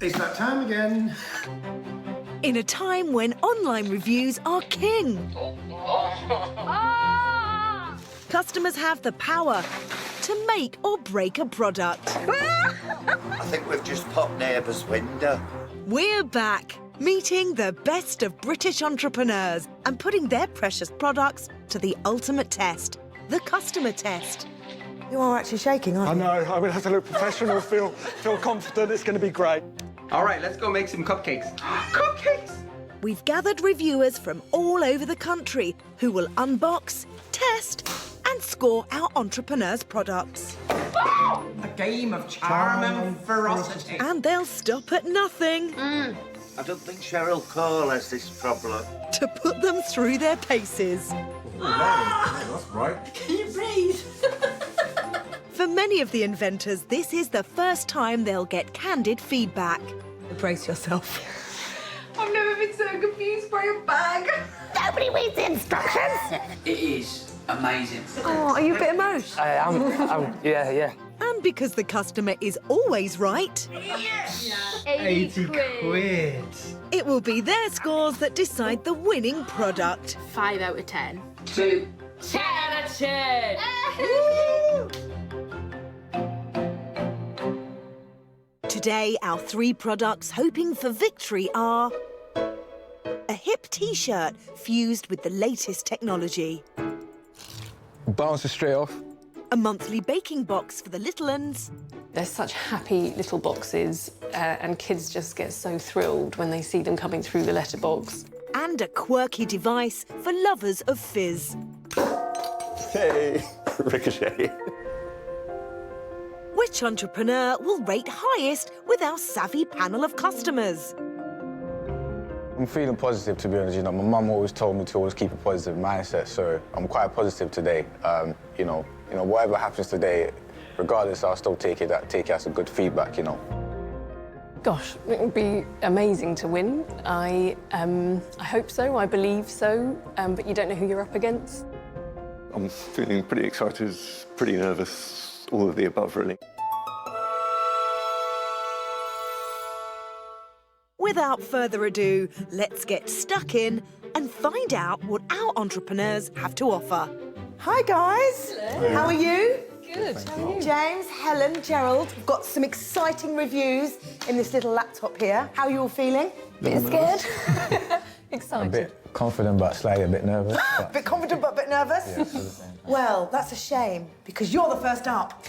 It's that time again. In a time when online reviews are king. Customers have the power to make or break a product. I think we've just popped neighbour's window. We're back, meeting the best of British entrepreneurs and putting their precious products to the ultimate test, the customer test. You are actually shaking, aren't you? I know. I'm going to have to look professional, feel confident. It's going to be great. All right, let's go make some cupcakes. Cupcakes! We've gathered reviewers from all over the country who will unbox, test and score our entrepreneurs' products. A game of charm and ferocity. And they'll stop at nothing I don't think Cheryl Cole has this problem. to put them through their paces. That's right. Can you breathe? For many of the inventors, this is the first time they'll get candid feedback. Brace yourself. I've never been so confused by a bag. Nobody reads the instructions. It is amazing. Oh, are you a bit emotional? Yeah. And because the customer is always right, 80 quid. it will be their scores that decide the winning product. 5 out of 10. 2. 10 out of 10. Today, our 3 products hoping for victory are a hip T-shirt fused with the latest technology, Bounces straight off. a monthly baking box for the little uns, They're such happy little boxes, and kids just get so thrilled when they see them coming through the letterbox. and a quirky device for lovers of fizz. Hey, ricochet. Which entrepreneur will rate highest with our savvy panel of customers? I'm feeling positive, to be honest. You know, my mum always told me to always keep a positive mindset, so I'm quite positive today. You know, whatever happens today, regardless, I'll still take it as a good feedback. You know. Gosh, it would be amazing to win. I hope so, I believe so, but you don't know who you're up against. I'm feeling pretty excited, pretty nervous, all of the above, really. Without further ado, let's get stuck in and find out what our entrepreneurs have to offer. Hi, guys. Hello. How are you? Good, how are you? James, Helen, Gerald, we've got some exciting reviews in this little laptop here. How are you all feeling? Bit scared? Excited. A bit confident, but slightly a bit nervous. A bit confident, but a bit nervous? Yeah, for the same time. Well, that's a shame, because you're the first up.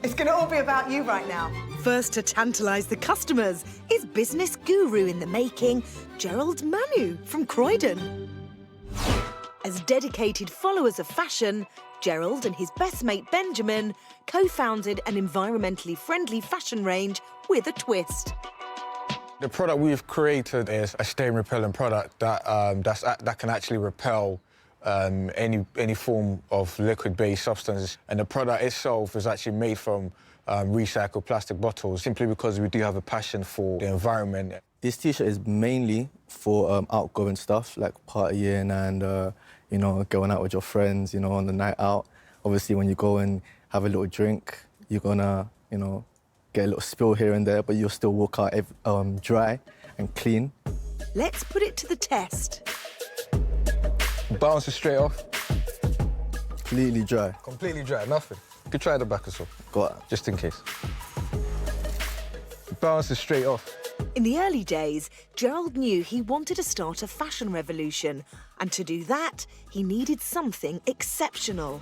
It's going to all be about you right now. First to tantalise the customers is business guru in the making, Gerald Manu from Croydon. As dedicated followers of fashion, Gerald and his best mate Benjamin co-founded an environmentally friendly fashion range with a twist. The product we've created is a stain-repellent product that can actually repel any form of liquid-based substance. And the product itself is actually made from recycled plastic bottles, simply because we do have a passion for the environment. This T-shirt is mainly for outgoing stuff, like partying and, you know, going out with your friends, you know, on the night out. Obviously, when you go and have a little drink, you're gonna, you know, get a little spill here and there, but you'll still walk out dry and clean. Let's put it to the test. Bounces straight off. Completely dry. Completely dry, nothing. You could try the back as well. Got it. Just in case. Bounces straight off. In the early days, Gerald knew he wanted to start a fashion revolution, and to do that, he needed something exceptional.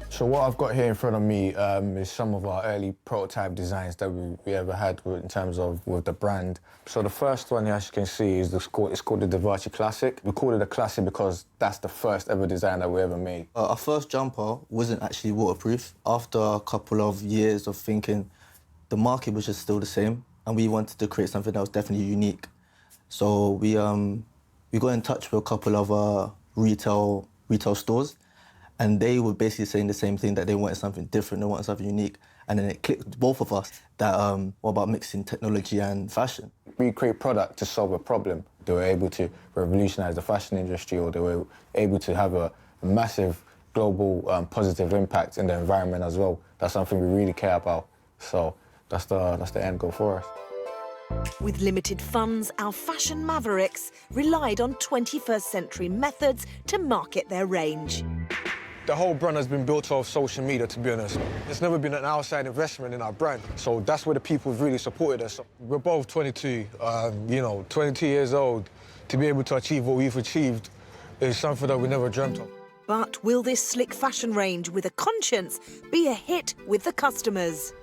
So what I've got here in front of me is some of our early prototype designs that we ever had in terms of with the brand. So the first one, as you can see, is it's called the Devachi Classic. We call it a classic because that's the first ever design that we ever made. Our first jumper wasn't actually waterproof. After a couple of years of thinking, the market was just still the same, and we wanted to create something that was definitely unique. So we got in touch with a couple of retail stores, and they were basically saying the same thing, that they wanted something different, they wanted something unique. And then it clicked with both of us that what about mixing technology and fashion? We create product to solve a problem. They were able to revolutionize the fashion industry, or they were able to have a massive global positive impact in the environment as well. That's something we really care about. So that's the end goal for us. With limited funds, our fashion mavericks relied on 21st century methods to market their range. The whole brand has been built off social media, to be honest. There's never been an outside investment in our brand, so that's where the people have really supported us. We're both 22, 22 years old. To be able to achieve what we've achieved is something that we never dreamt of. But will this slick fashion range with a conscience be a hit with the customers?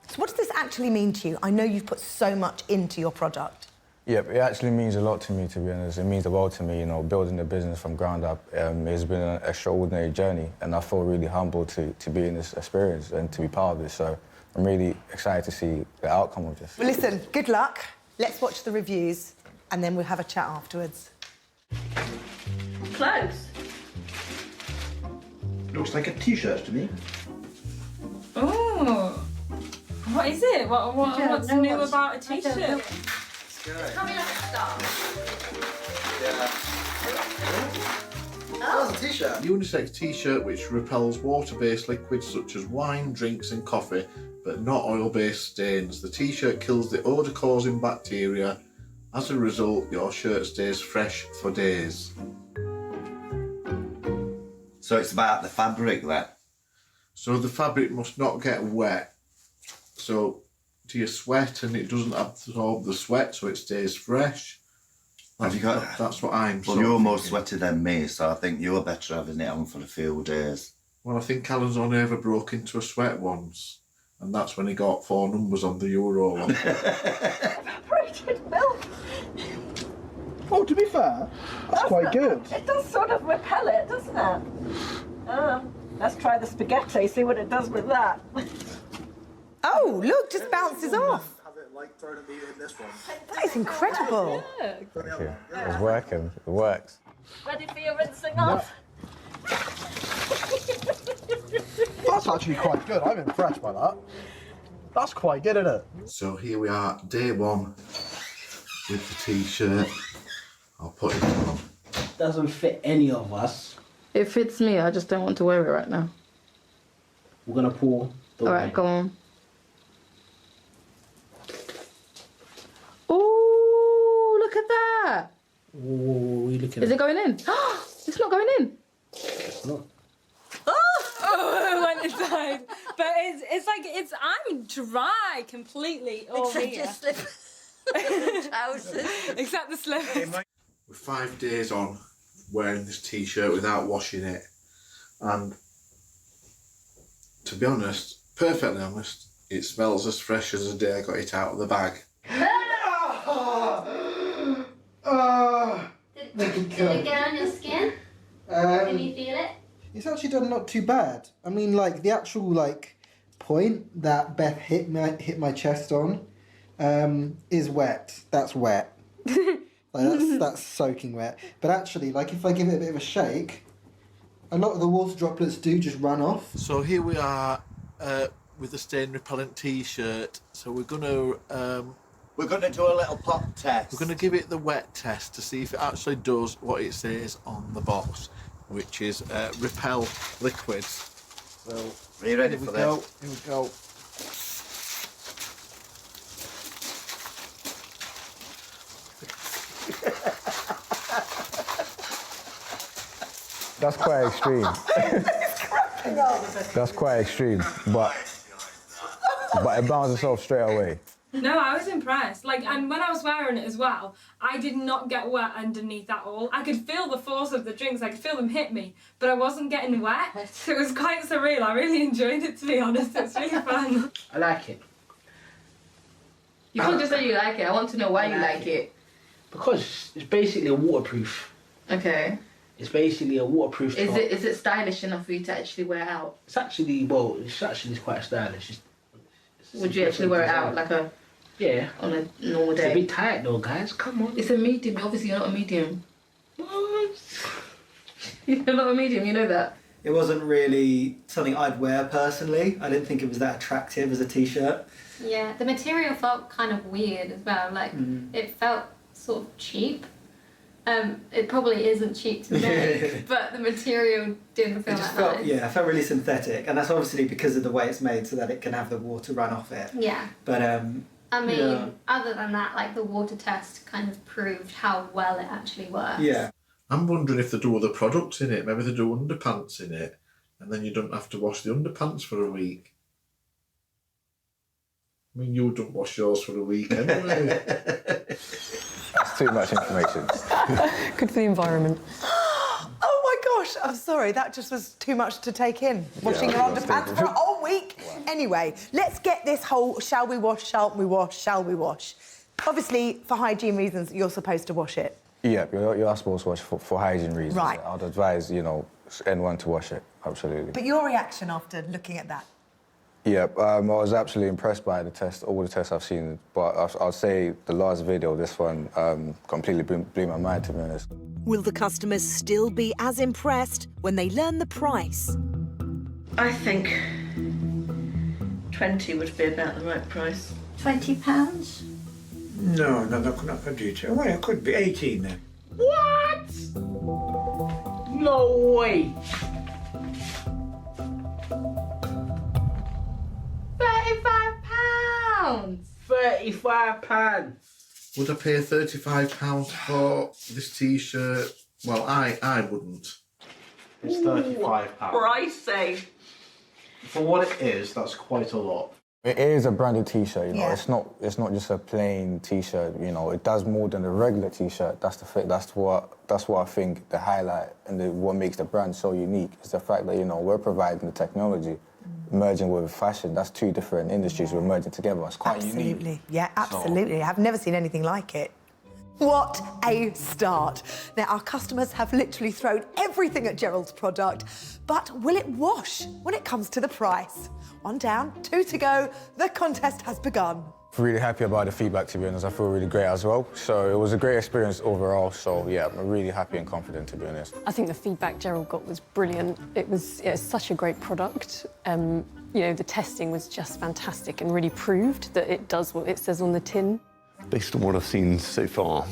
So what does this actually mean to you? I know you've put so much into your product. Yep, it actually means a lot to me, to be honest. It means the world to me, building the business from ground up. It's been an extraordinary journey, and I feel really humbled to be in this experience and to be part of this. So I'm really excited to see the outcome of this. Well, listen, good luck. Let's watch the reviews, and then we'll have a chat afterwards. Clothes. Looks like a t-shirt to me. Oh. What is it? What's new about a t-shirt? It's coming like a star. Oh, it's a t-shirt. Unisex t-shirt which repels water-based liquids such as wine, drinks and coffee, but not oil-based stains. The t-shirt kills the odour-causing bacteria. As a result, your shirt stays fresh for days. So it's about the fabric then? So the fabric must not get wet. So do you sweat and it doesn't absorb the sweat, so it stays fresh? That's what I'm Well, you're more sweaty than me, so I think you're better having it on for a few days. Well, I think Alan's only ever broke into a sweat once, and that's when he got 4 numbers on the Euro one. Evaporated milk. Oh, to be fair, that's quite good. It does sort of repel it, doesn't it? Let's try the spaghetti, see what it does with that. Oh, look, just bounces off. Have it like thrown at me in this one. That is incredible. Thank you. It's working. It works. Ready for your rinsing off? That's actually quite good. I'm impressed by that. That's quite good, isn't it? So here we are, day 1 with the t-shirt. I'll put it on. Doesn't fit any of us. It fits me, I just don't want to wear it right now. We're gonna pour the All wine. right, go on. Oh, look at that! Oh, we looking Is it going in? It's not going in. No. Oh, it went inside. But it's like, I'm dry completely all here. Except the slippers. We're 5 days on wearing this t-shirt without washing it, and to be honest, perfectly honest, it smells as fresh as the day I got it out of the bag. Did it get on your skin? Can you feel it? It's actually done not too bad. I mean, like, the actual, like, point that Beth hit my chest on is wet. That's wet. Like, that's soaking wet. But actually, like, if I give it a bit of a shake, a lot of the water droplets do just run off. So here we are with the stain repellent t-shirt. So we're gonna do a little pop test. We're gonna give it the wet test to see if it actually does what it says on the box, which is repel liquids. So are you ready for this? Here we go. That's quite extreme. That's quite extreme, but it bounces off straight away. No, I was impressed. Like, and when I was wearing it as well, I did not get wet underneath at all. I could feel the force of the drinks. I could feel them hit me, but I wasn't getting wet. So it was quite surreal. I really enjoyed it, to be honest. It's really fun. I like it. You can't just say you like it. I want to know why you like it. Because it's basically a waterproof. Okay. It's basically a waterproof top. Is it stylish enough for you to actually wear out? It's actually, well, it's actually quite stylish. Would you actually wear it out like a... Yeah. On a normal day? It's a bit tight though, guys. Come on. It's a medium. Obviously, you're not a medium. What? You're not a medium, you know that? It wasn't really something I'd wear personally. I didn't think it was that attractive as a t-shirt. Yeah, the material felt kind of weird as well. Like, it felt sort of cheap. It probably isn't cheap to make, but the material didn't feel that nice. Yeah, it felt really synthetic, and that's obviously because of the way it's made, so that it can have the water run off it. Yeah. But I mean, Yeah. other than that, like the water test kind of proved how well it actually works. Yeah. I'm wondering if they do other products in it. Maybe they do underpants in it, and then you don't have to wash the underpants for a week. I mean, you don't wash yours for a week anyway. That's too much information. Good for the environment. Oh my gosh, I'm sorry, that just was too much to take in. Washing your underpants for a whole week. Anyway, let's get this whole shall we wash, shall we wash, shall we wash. Obviously, for hygiene reasons, you're supposed to wash it. Yeah, you are supposed to wash for hygiene reasons. Right. I'd advise, you know, anyone to wash it, absolutely. But your reaction after looking at that? Yeah, I was absolutely impressed by the test, all the tests I've seen. But I'll say the last video, this one, completely blew my mind, to be honest. Will the customers still be as impressed when they learn the price? I think 20 would be about the right price. £20? No, not going to do it. Well, it could be 18 then. What? No way. £35. £35. Would I pay £35 for this T-shirt? Well, I wouldn't. It's £35. Pricey. For what it is, that's quite a lot. It is a branded T-shirt, you know. Yeah. It's not just a plain T-shirt, you know. It does more than a regular T-shirt. That's the thing. That's what I think the highlight and what makes the brand so unique is the fact that, you know, we're providing the technology, merging with fashion. That's two different industries we're merging together. It's quite unique. Absolutely, yeah, absolutely. I've never seen anything like it. What a start. Now, our customers have literally thrown everything at Gerald's product, but will it wash when it comes to the price? 1 down, 2 to go. The contest has begun. Really happy about the feedback, to be honest. I feel really great as well. So it was a great experience overall. So yeah, I'm really happy and confident, to be honest. I think the feedback Gerald got was brilliant. It was such a great product. You know, the testing was just fantastic and really proved that it does what it says on the tin. Based on what I've seen so far,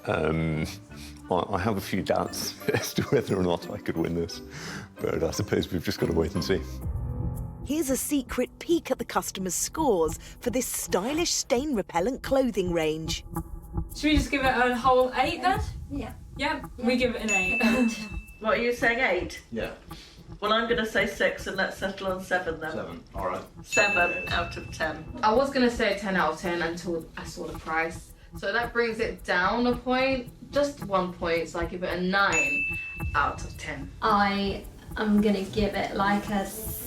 I have a few doubts as to whether or not I could win this. But I suppose we've just got to wait and see. Here's a secret peek at the customers' scores for this stylish stain-repellent clothing range. Should we just give it a whole 8 then? Yeah. Yeah, we give it an 8. What are you saying, 8? Yeah. Well, I'm going to say 6 and let's settle on 7 then. 7, all right. 7 out of 10. I was going to say 10 out of 10 until I saw the price. So that brings it down a point, just 1 point, so I give it a 9 out of 10. I am going to give it like a 7.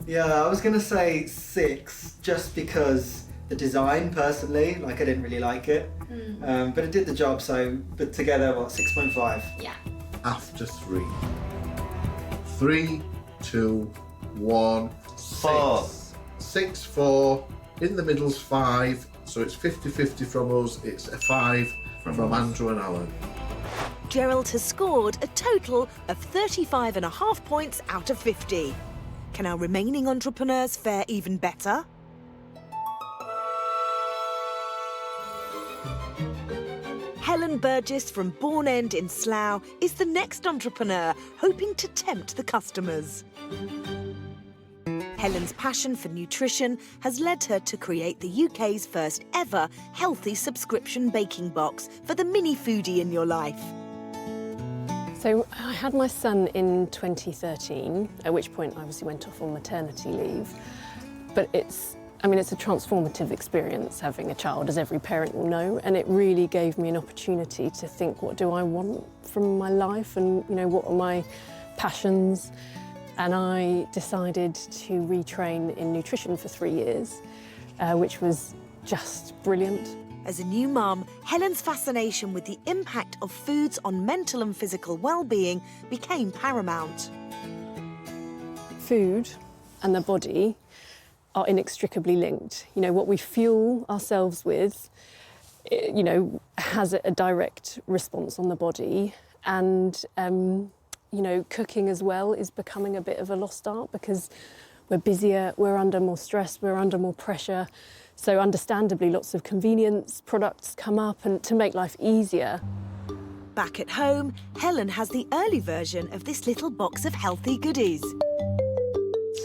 Yeah, I was going to say 6, just because the design, personally, like I didn't really like it. But it did the job, so, but together, what, 6.5? Yeah. After 3. 3, 2, 1, 4. 6, 4. In the middle's 5. So it's 50-50 from us. It's a 5 from Andrew and Alan. Gerald has scored a total of 35.5 points out of 50. Can our remaining entrepreneurs fare even better? Helen Burgess from Bourne End in Slough is the next entrepreneur hoping to tempt the customers. Helen's passion for nutrition has led her to create the UK's first ever healthy subscription baking box for the mini foodie in your life. So I had my son in 2013, at which point I obviously went off on maternity leave. But it's a transformative experience having a child, as every parent will know, and it really gave me an opportunity to think, what do I want from my life, and you know, what are my passions? And I decided to retrain in nutrition for 3 years, which was just brilliant. As a new mum, Helen's fascination with the impact of foods on mental and physical well-being became paramount. Food and the body are inextricably linked. You know, what we fuel ourselves with, you know, has a direct response on the body. And, you know, cooking as well is becoming a bit of a lost art because we're busier, we're under more stress, we're under more pressure. So understandably, lots of convenience products come up and to make life easier. Back at home, Helen has the early version of this little box of healthy goodies.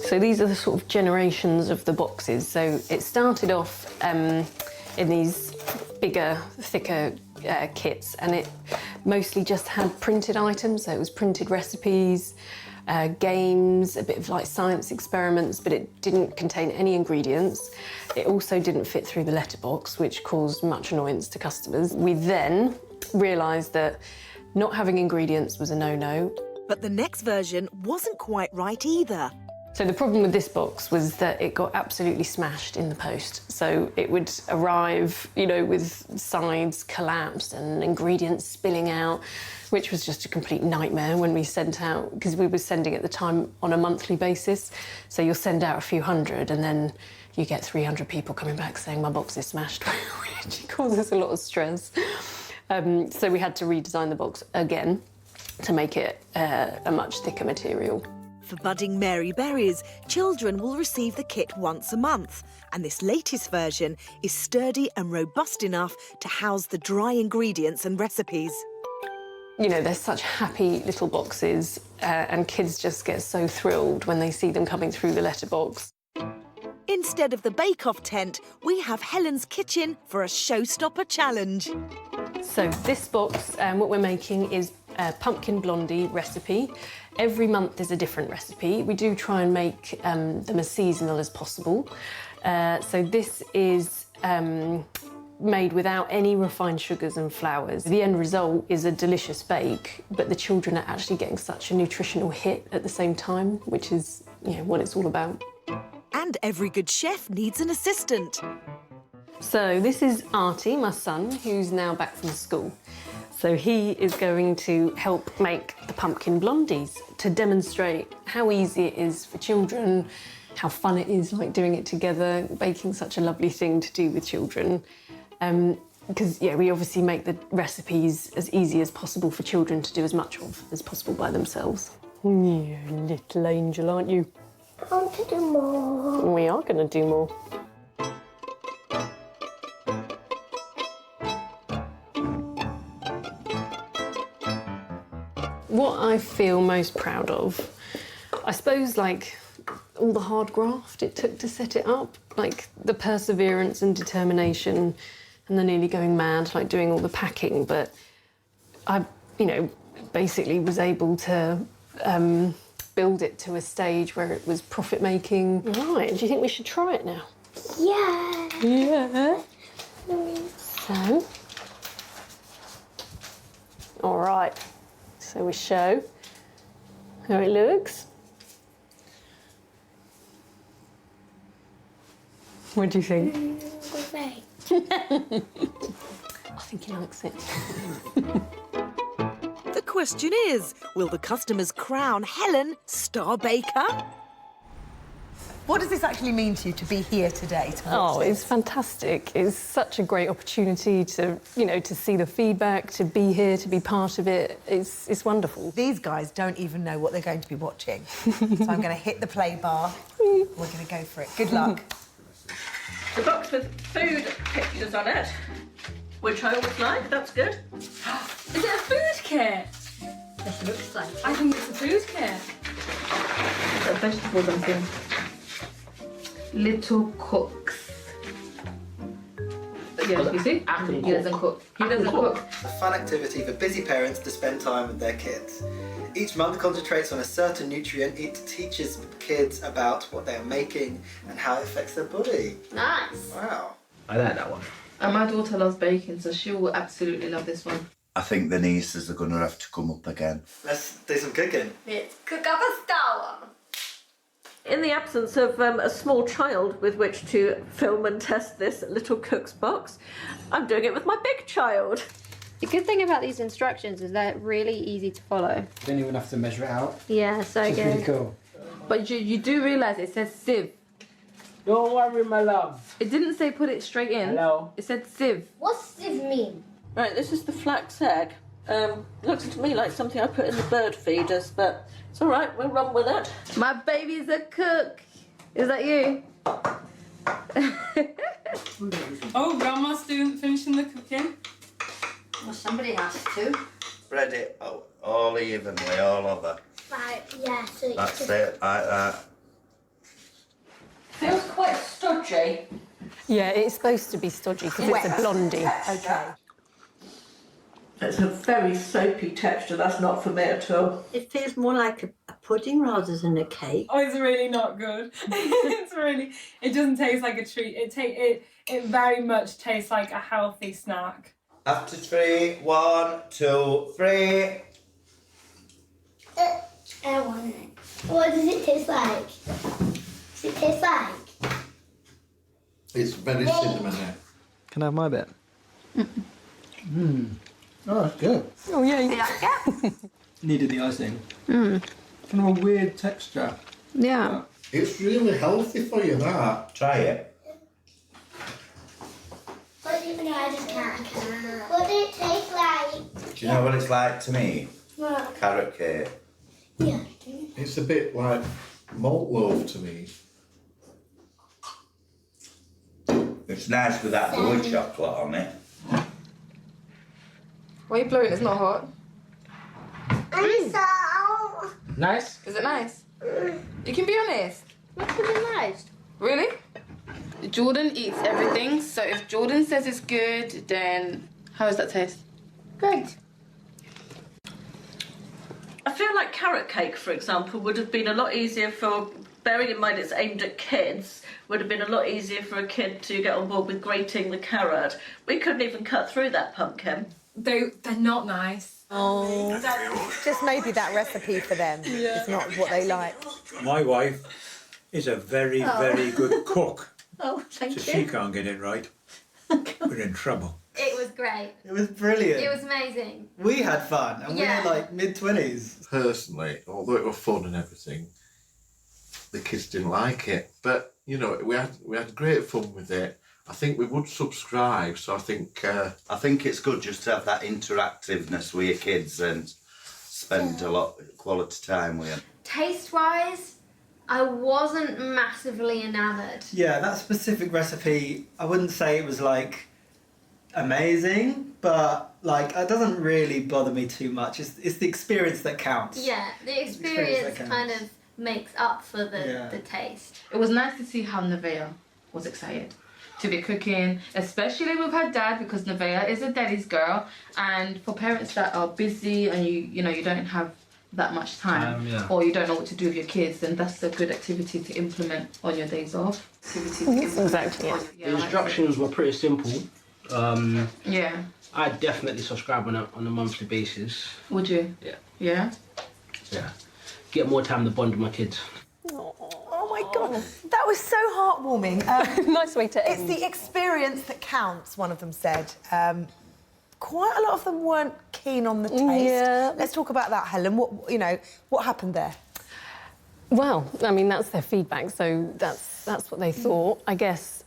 So these are the sort of generations of the boxes. So it started off in these bigger, thicker kits, and it mostly just had printed items. So it was printed recipes, games, a bit of like science experiments, but it didn't contain any ingredients. It also didn't fit through the letterbox, which caused much annoyance to customers. We then realised that not having ingredients was a no-no. But the next version wasn't quite right either. So the problem with this box was that it got absolutely smashed in the post. So it would arrive, you know, with sides collapsed and ingredients spilling out, which was just a complete nightmare when we sent out, because we were sending at the time on a monthly basis. So you'll send out a few hundred and then you get 300 people coming back saying my box is smashed, which causes a lot of stress. So we had to redesign the box again to make it a much thicker material. For budding Mary Berries, children will receive the kit once a month, and this latest version is sturdy and robust enough to house the dry ingredients and recipes. You know, they're such happy little boxes, and kids just get so thrilled when they see them coming through the letterbox. Instead of the bake-off tent, we have Helen's kitchen for a showstopper challenge. So this box, what we're making is a pumpkin blondie recipe. Every month is a different recipe. We do try and make them as seasonal as possible. So this is made without any refined sugars and flours. The end result is a delicious bake, but the children are actually getting such a nutritional hit at the same time, which is, you know, what it's all about. And every good chef needs an assistant. So this is Artie, my son, who's now back from school. So he is going to help make the pumpkin blondies to demonstrate how easy it is for children, how fun it is, like doing it together, baking such a lovely thing to do with children. Because, yeah, we obviously make the recipes as easy as possible for children to do as much of as possible by themselves. You little angel, aren't you? I want to do more. We are going to do more. What I feel most proud of, I suppose, like, all the hard graft it took to set it up, like the perseverance and determination and the nearly going mad, like doing all the packing, but I, you know, basically was able to build it to a stage where it was profit-making. Right, do you think we should try it now? Yeah. Yeah. So, all right. So we show how it looks. What do you think? Great. I think he likes it. The question is, will the customers crown Helen Star Baker? What does this actually mean to you to be here today to watch Oh, this? it's fantastic. It's such a great opportunity to, you know, to see the feedback, to be here, to be part of it. It's wonderful. These guys don't even know what they're going to be watching. So I'm going to hit the play bar. We're going to go for it. Good luck. The box with food pictures on it, which I always like. That's good. Is it a food kit? This looks like I think it's a food kit. Got vegetables and things. Little cooks. Yeah, you see? He doesn't cook. He doesn't cook. A fun activity for busy parents to spend time with their kids. Each month concentrates on a certain nutrient. It teaches kids about what they're making and how it affects their body. Nice. Wow. I like that one. And my daughter loves baking, so she will absolutely love this one. I think the nieces are going to have to come up again. Let's do some cooking. Let's cook up a star one. In the absence of a small child with which to film and test this little cook's box, I'm doing it with my big child. The good thing about these instructions is they're really easy to follow. Don't even have to measure it out. Yeah, so It's good. really cool. But you do realise it says sieve. Don't worry, my love. It didn't say put it straight in. Hello. It said sieve. What's sieve mean? Right, this is the flax egg. Looks to me like something I put in the bird feeders, but it's all right, we'll run with it. My baby's a cook. Is that you? Oh, Grandma's finishing the cooking. Well, somebody has to. Spread it all evenly all over. Right, yeah, so it's That's just... it, like that. stodgy. Yeah, it's supposed to be stodgy because it's a blondie. Okay. It's a very soapy texture. That's not for me at all. It feels more like a pudding rather than a cake. Oh, it's really not good. It doesn't taste like a treat. It very much tastes like a healthy snack. After 3, 1, 2, 3. I want it. What does it taste like? Does it taste like? It's very cinnamony. Can I have my bit? Oh, that's good. Oh, yeah. Needed the icing. Mm. Kind of a weird texture. Yeah. It's really healthy for you, that. Try it. What do you think? I just can't. What did it taste like? Do you know what it's like to me? What? Carrot cake. Yeah. It's a bit like malt loaf to me. It's nice with that wood chocolate on it. Why are you blowing? It's not hot. I'm so. Nice? Is it nice? You can be honest. What's really nice? Really? Jordan eats everything, so if Jordan says it's good, then how does that taste? Good. I feel like carrot cake, for example, would have been a lot easier for, bearing in mind it's aimed at kids, would have been a lot easier for a kid to get on board with grating the carrot. We couldn't even cut through that pumpkin. They're not nice. Oh, just maybe that recipe for them is not what they like. My wife is a very, very good cook. Oh, thank So you. she can't get it right. We're in trouble. It was great. It was brilliant. It was amazing. We had fun, and Yeah. we're like mid-20s. Personally, although it was fun and everything, the kids didn't like it. But you know, we had great fun with it. I think we would subscribe. So I think it's good just to have that interactiveness with your kids and spend a lot of quality time with them. Taste-wise, I wasn't massively enamoured. Yeah, that specific recipe, I wouldn't say it was like amazing, but like it doesn't really bother me too much. It's the experience that counts. Yeah, the experience that kind of makes up for the, Yeah. the taste. It was nice to see how Nevaeh was excited to be cooking, especially with her dad, because Nevaeh is a daddy's girl, and for parents that are busy and you don't have that much time, or you don't know what to do with your kids, then that's a good activity to implement on your days off. Exactly. The instructions were pretty simple. Yeah. I definitely subscribe on a monthly basis. Would you? Yeah. Yeah? Yeah. Get more time to bond with my kids. Oh my God, that was so heartwarming. Nice way to end. It's the experience that counts, one of them said. Quite a lot of them weren't keen on the taste. Yeah. Let's talk about that, Helen. What happened there? Well, I mean, that's their feedback, so that's what they thought. I guess,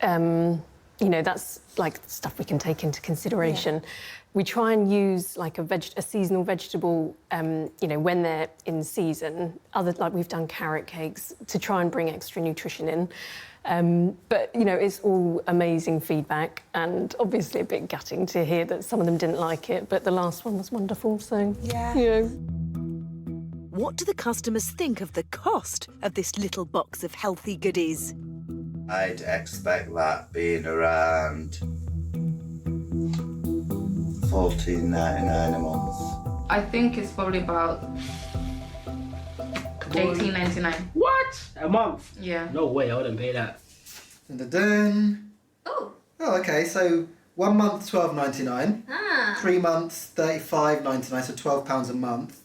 that's like stuff we can take into consideration. Yeah. We try and use like a seasonal vegetable, when they're in season. Like we've done carrot cakes to try and bring extra nutrition in. But it's all amazing feedback, and obviously a bit gutting to hear that some of them didn't like it. But the last one was wonderful. So Yeah. What do the customers think of the cost of this little box of healthy goodies? I'd expect that being around $14.99 a month. I think it's probably about $18.99. What? A month? Yeah. No way, I wouldn't pay that. Dun-dun-dun. Oh. Oh, okay. So 1 month, £12.99. Ah. 3 months, £35.99, so £12 a month.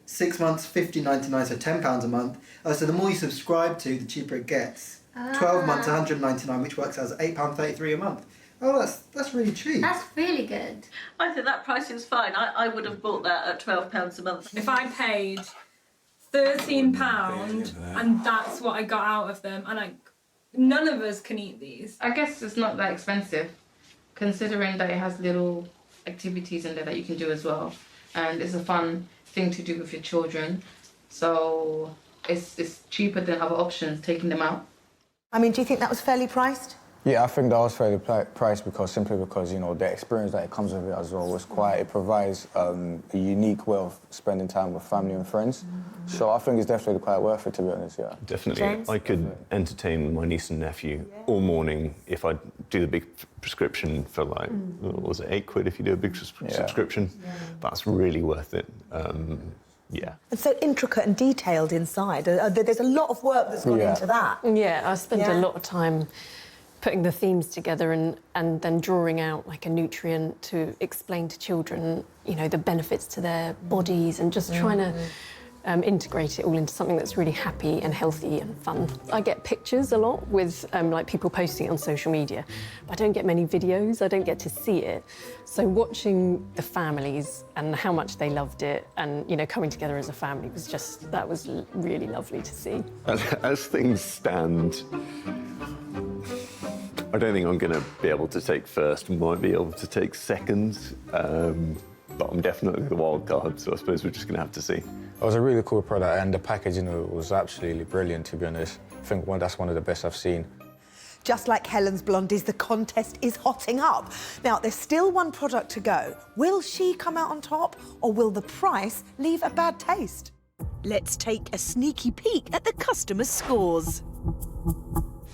6 months, $50.99, so £10 a month. Oh, so the more you subscribe to, the cheaper it gets. 12 months, £199, which works out as £8.33 a month. Oh, that's really cheap. That's really good. I think that pricing's fine. I would have bought that at £12 a month. If I paid £13 and that's what I got out of them, and none of us can eat these. I guess it's not that expensive, considering that it has little activities in there that you can do as well. And it's a fun thing to do with your children. So it's cheaper than other options, taking them out. I mean, do you think that was fairly priced? Yeah, I think that was fairly priced simply because, you know, the experience that it comes with it as well was it provides a unique way of spending time with family and friends. So I think it's definitely quite worth it, to be honest, yeah. Definitely. James? I could entertain my niece and nephew all morning if I do the big prescription for like, what was it, £8 if you do a big subscription? Yeah. That's really worth it. Yeah. And so intricate and detailed inside. There's a lot of work that's gone into that. Yeah, I spend a lot of time putting the themes together and then drawing out like a nutrient to explain to children, you know, the benefits to their bodies and just trying to integrate it all into something that's really happy and healthy and fun. I get pictures a lot with like people posting it on social media. I don't get many videos, I don't get to see it. So watching the families and how much they loved it and, you know, coming together as a family was just, that was really lovely to see. As things stand, I don't think I'm going to be able to take first. Might be able to take second, but I'm definitely the wild card, so I suppose we're just going to have to see. It was a really cool product, and the packaging was absolutely brilliant, to be honest. I think that's one of the best I've seen. Just like Helen's Blondies, the contest is hotting up. Now, there's still one product to go. Will she come out on top, or will the price leave a bad taste? Let's take a sneaky peek at the customers' scores.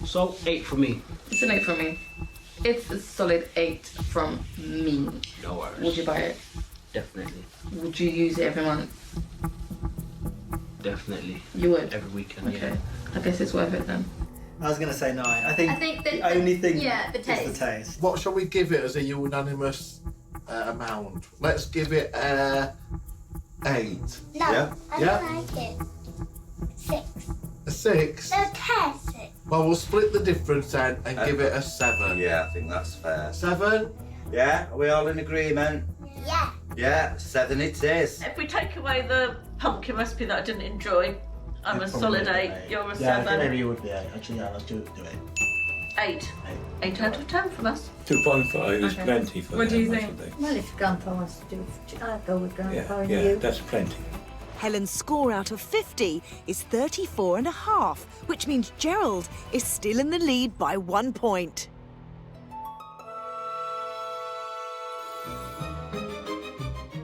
So, 8 for me. It's an 8 from me. It's a solid 8 from me. No worries. Would you buy it? Definitely. Would you use it every month? Definitely. You would? Every weekend, okay. yeah. I guess it's worth it then. I was going to say 9. I think the that only thing the is the taste. What shall we give it as a unanimous amount? Let's give it 8. No, Yeah? I Yeah? don't like it. 6. A 6? No, 10. 6. Well, we'll split the difference then and give it a 7. Yeah, I think that's fair. 7? Yeah, are we all in agreement? Yeah. Yeah, 7 it is. If we take away the pumpkin recipe that I didn't enjoy, I'm a solid 8. You're a 7. Yeah, I think maybe you would be 8. Actually, yeah, let's do it. 8. 8 out of 10 from us. 2.5 is Okay. plenty for What do you them, I think? think. Well, if Grandpa wants to do it, I'll go with Grandpa and Yeah, you. that's plenty. Helen's score out of 50 is 34.5, which means Gerald is still in the lead by 1 point.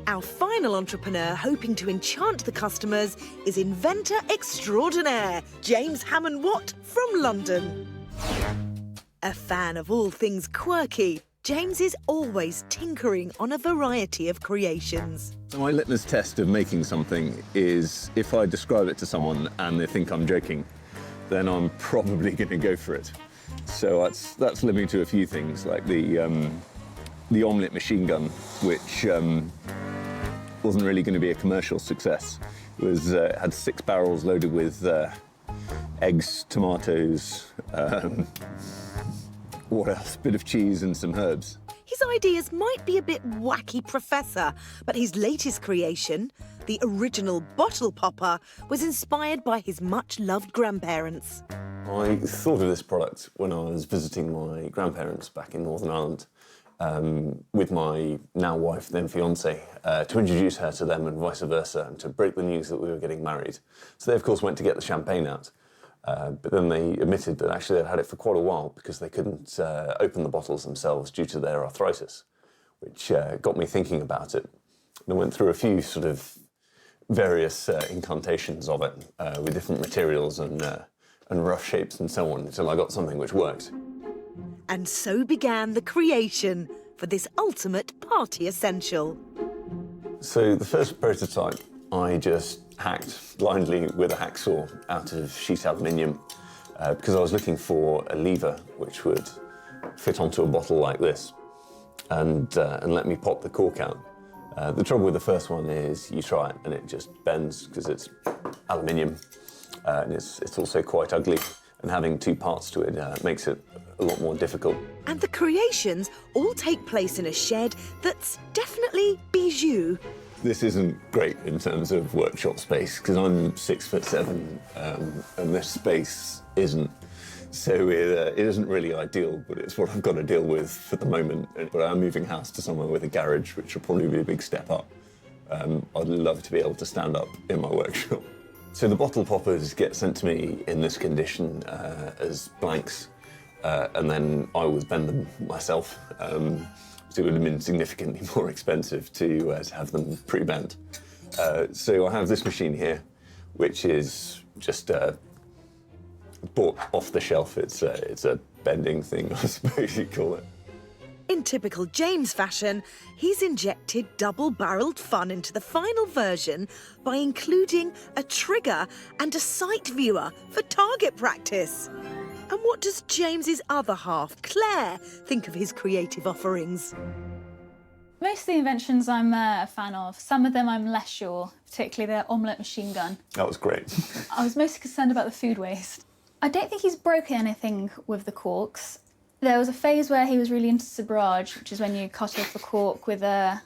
Our final entrepreneur hoping to enchant the customers is inventor extraordinaire, James Hammond Watt from London. A fan of all things quirky, James is always tinkering on a variety of creations. So my litmus test of making something is if I describe it to someone and they think I'm joking, then I'm probably going to go for it. So that's limiting to a few things, like the omelette machine gun, which wasn't really going to be a commercial success. It was had 6 barrels loaded with eggs, tomatoes, what else? A bit of cheese and some herbs. His ideas might be a bit wacky, Professor, but his latest creation, the original bottle popper, was inspired by his much-loved grandparents. I thought of this product when I was visiting my grandparents back in Northern Ireland with my now wife, then fiancée, to introduce her to them and vice versa, and to break the news that we were getting married. So they, of course, went to get the champagne out. But then they admitted that actually they'd had it for quite a while because they couldn't open the bottles themselves due to their arthritis, which got me thinking about it. And I went through a few sort of various incantations of it with different materials and rough shapes and so on until I got something which worked. And so began the creation for this ultimate party essential. So the first prototype I just hacked blindly with a hacksaw out of sheet aluminium because I was looking for a lever which would fit onto a bottle like this and let me pop the cork out. The trouble with the first one is you try it and it just bends because it's aluminium and it's also quite ugly, and having 2 parts to it makes it a lot more difficult. And the creations all take place in a shed that's definitely bijou. This isn't great in terms of workshop space because I'm 6'7", and this space isn't. So it isn't really ideal, but it's what I've got to deal with for the moment. But I'm moving house to somewhere with a garage, which will probably be a big step up. I'd love to be able to stand up in my workshop. So the bottle poppers get sent to me in this condition as blanks. and then I would bend them myself. So it would have been significantly more expensive to have them pre-bent. So I have this machine here, which is just bought off the shelf. It's a bending thing, I suppose you'd call it. In typical James fashion, he's injected double-barreled fun into the final version by including a trigger and a sight viewer for target practice. And what does James's other half, Claire, think of his creative offerings? Most of the inventions I'm a fan of. Some of them I'm less sure, particularly the omelette machine gun. That was great. I was mostly concerned about the food waste. I don't think he's broken anything with the corks. There was a phase where he was really into sabrage, which is when you cut off the cork with a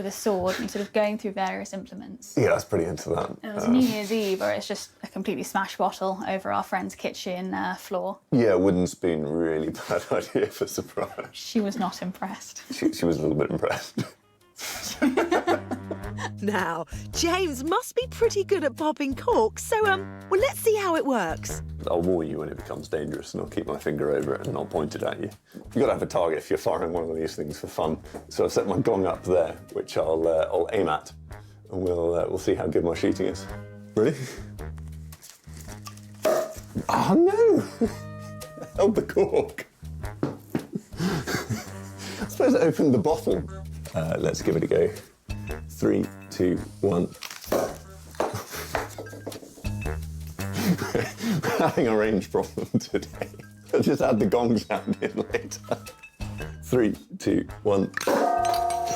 sword and sort of going through various implements. Yeah, I was pretty into that. It was New Year's Eve, where it's just a completely smashed bottle over our friend's kitchen floor. Yeah, wooden spoon, really bad idea for surprise. She was not impressed. She was a little bit impressed. Now, James must be pretty good at popping corks, so, well, let's see how it works. I'll warn you when it becomes dangerous, and I'll keep my finger over it and not point it at you. You've got to have a target if you're firing one of these things for fun. So I've set my gong up there, which I'll aim at, and we'll see how good my shooting is. Ready? Oh no! I held the cork. I suppose I opened the bottle. Let's give it a go. 3, 2, 1. We're having a range problem today. I'll just add the gong sound in later. 3, 2, 1.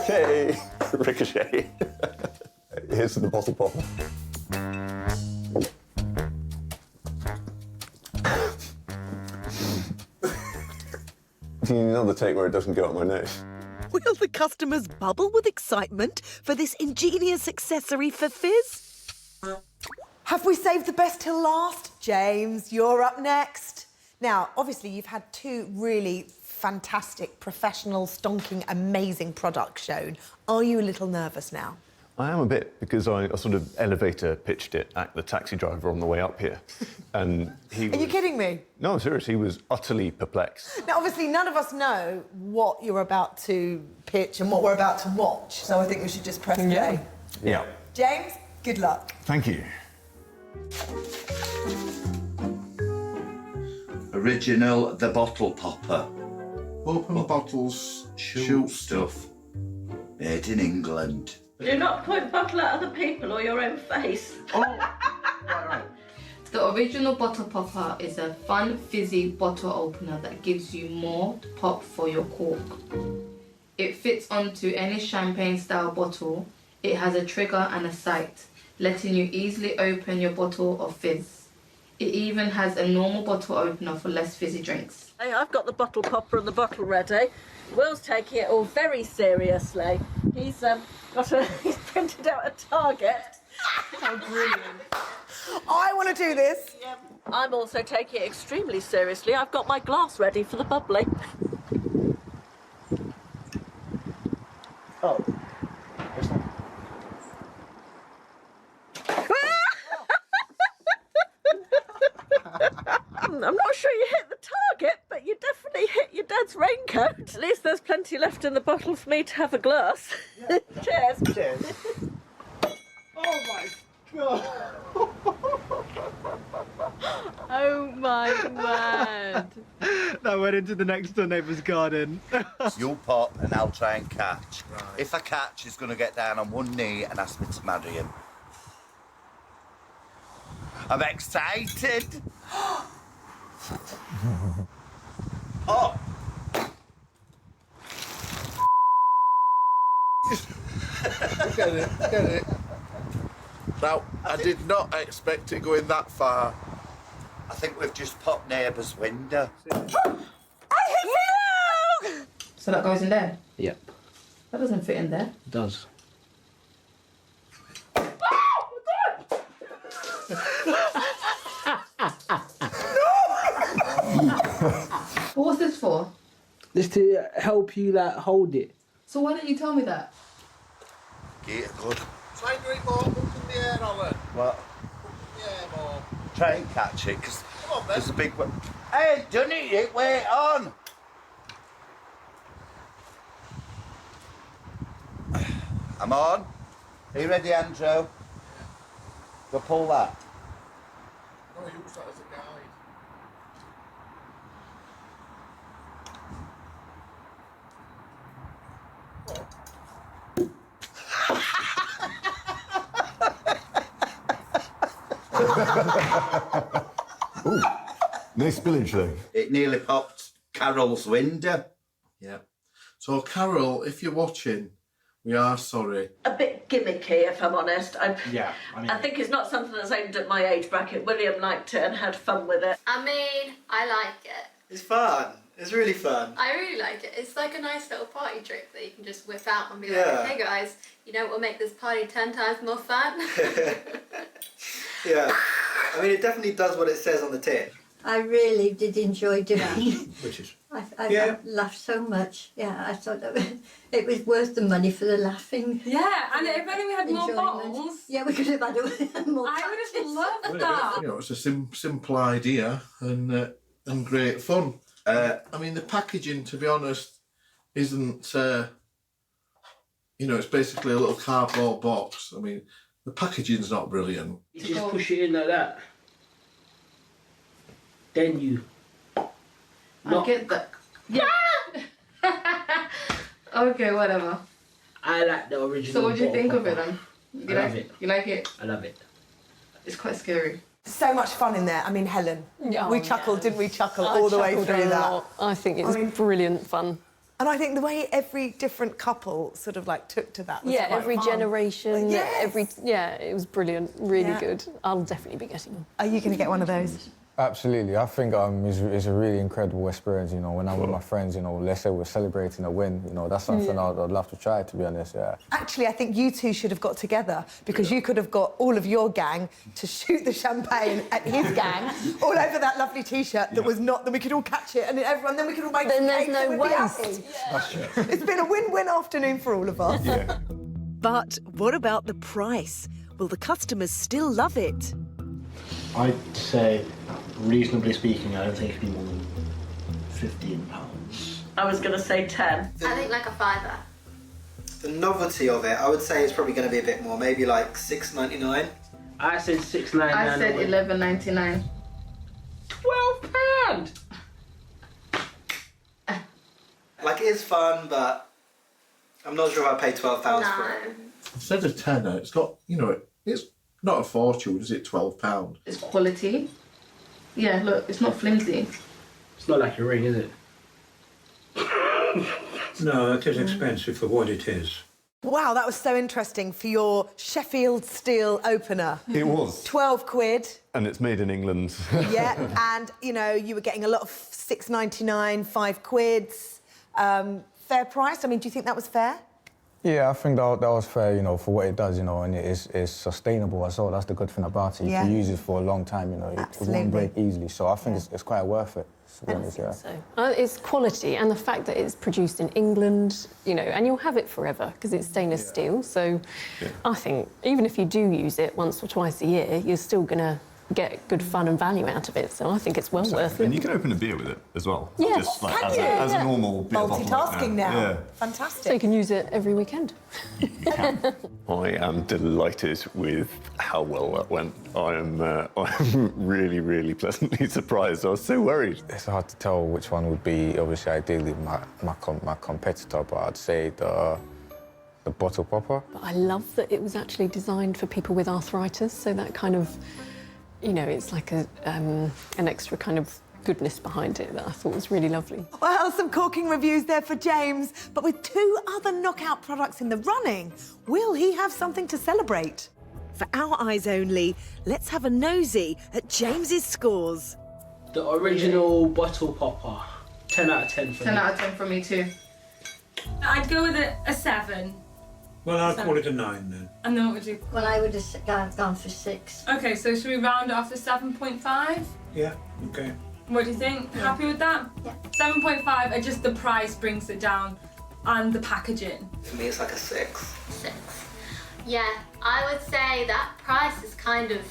Hey! Ricochet. Here's the bottle popper. Do you need another take where it doesn't go up my nose? Will the customers bubble with excitement for this ingenious accessory for fizz? Have we saved the best till last? James, you're up next. Now, obviously, you've had two really fantastic, professional, stonking, amazing products shown. Are you a little nervous now? I am a bit, because I sort of elevator pitched it at the taxi driver on the way up here. And he was... Are you kidding me? No, I'm serious. He was utterly perplexed. Now, obviously, none of us know what you're about to pitch and what we're about to watch, so I think we should just press play. Yeah. James, good luck. Thank you. Original, the bottle popper. Open bottles, shoot stuff. Made in England. Do not point bottle at other people or your own face. The original bottle popper is a fun, fizzy bottle opener that gives you more to pop for your cork. It fits onto any champagne-style bottle. It has a trigger and a sight, letting you easily open your bottle of fizz. It even has a normal bottle opener for less fizzy drinks. Hey, I've got the bottle popper and the bottle ready. Will's taking it all very seriously. He's he's printed out a target. How brilliant. I want to do this. I'm also taking it extremely seriously. I've got my glass ready for the bubbly. Oh. I'm not sure you hit the target, but you definitely hit your dad's raincoat. At least there's plenty left in the bottle for me to have a glass. Yeah. Cheers. Cheers. Oh my God. Oh my word. That went into the next door neighbour's garden. You'll pop and I'll try and catch. Right. If I catch, he's going to get down on one knee and ask me to marry him. I'm excited. Oh! Get it. Now, I did not expect it going that far. I think we've just popped neighbour's window. I hit you! So that goes in there? Yep. That doesn't fit in there. It does. What was this for? Just to help you hold it. So why didn't you tell me that? Get it good. Try and drink more up in the air, Alan. What? Yeah, more. Try and catch it, because Come on, then. there's a big one. I ain't done it yet, wait on. I'm on. Are you ready, Andrew? Go pull that. Oh, he was that as a guide. Ooh, no spillage though. It nearly popped Carol's window. Yeah. So, Carol, if you're watching, we are sorry. A bit gimmicky, if I'm honest. I think it's not something that's aimed at my age bracket. William liked it and had fun with it. I mean, I like it. It's fun. It's really fun. I really like it. It's like a nice little party trick that you can just whip out and be Yeah. like, hey guys, you know what will make this party 10 times more fun? Yeah. I mean, it definitely does what it says on the tin. I really did enjoy doing it. Which is? I laughed so much. Yeah, I thought that it was worth the money for the laughing. Yeah, and if only we had more Enjoyment. bottles. Yeah, we could have had more. I would have loved that. You know, it's a simple idea and great fun. I mean, the packaging, to be honest, isn't. You know, it's basically a little cardboard box. I mean, the packaging's not brilliant. You just push it in like that. Then you. I get that. Yeah. Okay, whatever. I like the original. So what do you think of bottle it then? popper. I love it. You like it? I love it. It's quite scary. So much fun in there. I mean, Helen, Yeah, we chuckled, didn't we? Chuckle I all the way chuckled through a that. lot. I think it was brilliant fun. And I think the way every different couple sort of like took to that was Yeah, quite every fun. generation, Yes. it was brilliant, really Yeah. good. I'll definitely be getting one. Are you going to get one of those? Absolutely. I think it's a really incredible experience, you know, when I'm with my friends, you know, let's say we're celebrating a win, you know, that's something Yeah. I'd love to try, to be honest, yeah. Actually, I think you two should have got together because you could have got all of your gang to shoot the champagne at his gang all over that lovely T-shirt that was not, then we could all catch it and then we could all make Then some there's cakes no and we'd be waste. happy. That's true. It's been a win-win afternoon for all of us. Yeah. But what about the price? Will the customers still love it? I'd say, reasonably speaking, I don't think it'd be more than £15. I was going to say 10. I think like a £5. The novelty of it, I would say it's probably going to be a bit more, maybe like $6.99. I said $6.99. I said $11.99. £12. Like, it is fun, but I'm not sure if I'd pay £12 for it. Instead of tenner, it's got, you know, it's not a fortune, is it? £12. It's quality. Yeah, look, it's not flimsy. It's not like a ring, is it? No, it is expensive for what it is. Wow, that was so interesting for your Sheffield steel opener. It was. 12 quid. And it's made in England. Yeah, and, you know, you were getting a lot of £6.99, 5 quids. Fair price? I mean, do you think that was fair? Yeah, I think that was fair, you know, for what it does, you know, and it's sustainable as well. That's the good thing about it. You can use it for a long time, you know, it won't break easily. So I think it's quite worth it, to be honest, yeah. So it's quality and the fact that it's produced in England, you know, and you'll have it forever because it's stainless steel. So I think even if you do use it once or twice a year, you're still going to get good fun and value out of it. So I think it's well worth it. And you can open a beer with it as well. Yes. Just like Can as you? a normal beer bottle. Multitasking now. Yeah. Fantastic. So you can use it every weekend. I am delighted with how well that went. I'm really, really pleasantly surprised. I was so worried. It's hard to tell which one would be, obviously, ideally my competitor, but I'd say the bottle popper. But I love that it was actually designed for people with arthritis, so that kind of, you know, it's like an extra kind of goodness behind it that I thought was really lovely. Well, some corking reviews there for James, but with 2 other knockout products in the running, will he have something to celebrate? For our eyes only, let's have a nosy at James's scores. The original bottle popper. 10 out of 10 for me. 10 out of 10 for me too. I'd go with a 7. Well, I'll call it a 9 then. And then what would you? Well, I would have gone for 6. Okay, so should we round it off to 7.5? Yeah, okay. What do you think? Happy with that? Yeah. 7.5, just the price brings it down and the packaging. For me, it's like a 6. 6. Yeah, I would say that price has kind of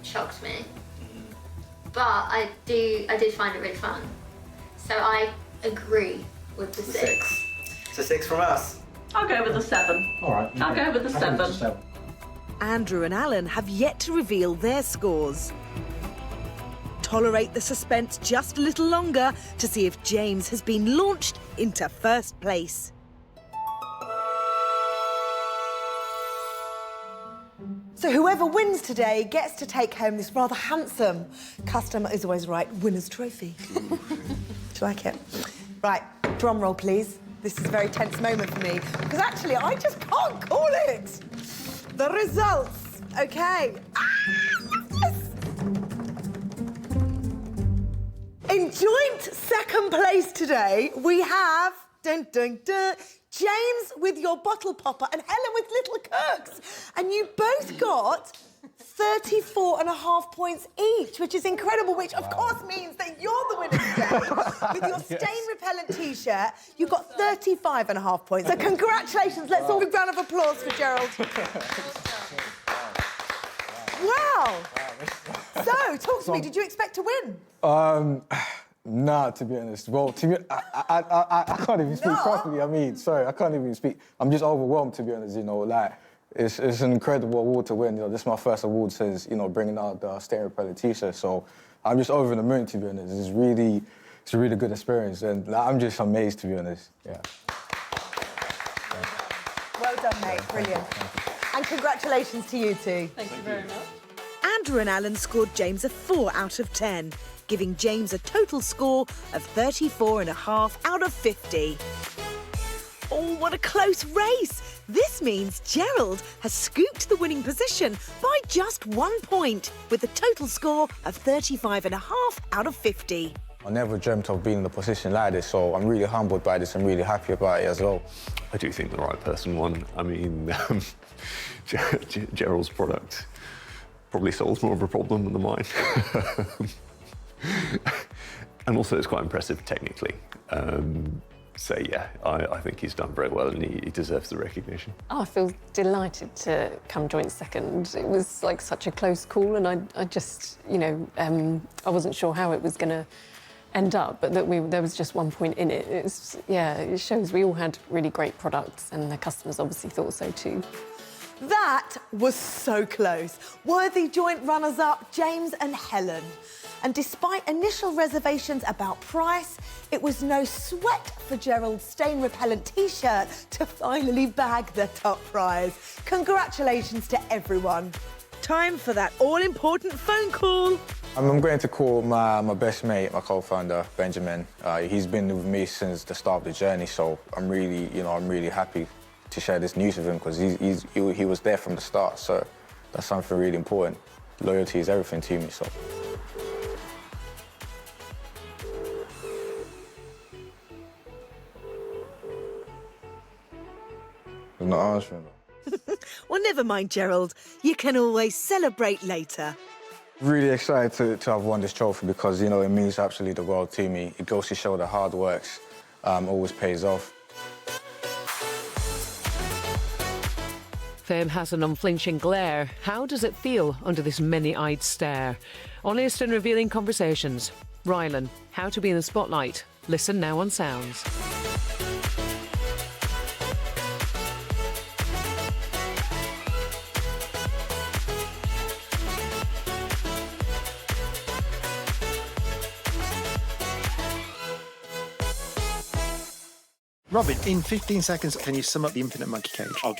shocked me. but I did find it really fun. So I agree with the 6. So 6 from us. I'll go with the 7. All right. I'll go with the 7. Andrew and Alan have yet to reveal their scores. Tolerate the suspense just a little longer to see if James has been launched into first place. So whoever wins today gets to take home this rather handsome, customer is always right, winner's trophy. Do you like it? Right, drum roll, please. This is a very tense moment for me, because actually I just can't call it. The results, okay. Yes! In joint second place today, we have, dun, dun, dun, James with your bottle popper and Helen with Little Cooks. And you both got 34.5 points each, which is incredible, which of course means that you're the winner today. With your stain repellent T-shirt, you got 35.5 points. So congratulations, let's all give a round of applause for Gerald. Wow. So, talk to me, did you expect to win? Nah, to be honest. Well, to be, I can't even speak properly. I mean, sorry, I can't even speak. I'm just overwhelmed, to be honest, you know, like, it's an incredible award to win. You know, this is my first award since, you know, bringing out the stain repellent T-shirt, so I'm just over the moon, to be honest. It's a really good experience, and like, I'm just amazed, to be honest, yeah. Well done, mate, brilliant. And congratulations to you two. Thank you very much. Andrew and Alan scored James a 4 out of 10, giving James a total score of 34.5 out of 50. Oh, what a close race! This means Gerald has scooped the winning position by just 1 point, with a total score of 35.5 out of 50. I never dreamt of being in a position like this, so I'm really humbled by this. I'm really happy about it as well. I do think the right person won. I mean, Gerald's product probably solves more of a problem than mine. And also it's quite impressive technically. So yeah, I think he's done very well and he deserves the recognition. Oh, I feel delighted to come joint second. It was like such a close call, and I just, you know, I wasn't sure how it was going to end up, but that there was just 1 point in it. It shows we all had really great products, and the customers obviously thought so too. That was so close. Worthy joint runners-up, James and Helen. And despite initial reservations about price, it was no sweat for Gerald's stain repellent T-shirt to finally bag the top prize. Congratulations to everyone. Time for that all-important phone call. I'm going to call my best mate, my co-founder, Benjamin. He's been with me since the start of the journey, so I'm really happy to share this news with him, because he was there from the start, so that's something really important. Loyalty is everything to me, so. I'm not answering. Well, never mind, Gerald. You can always celebrate later. Really excited to have won this trophy because, you know, it means absolutely the world to me. It goes to show that hard work always pays off. Fame has an unflinching glare. How does it feel under this many-eyed stare? Honest and revealing conversations. Rylan, how to be in the spotlight. Listen now on Sounds. Robin, in 15 seconds, can you sum up the Infinite Monkey Cage? I'll give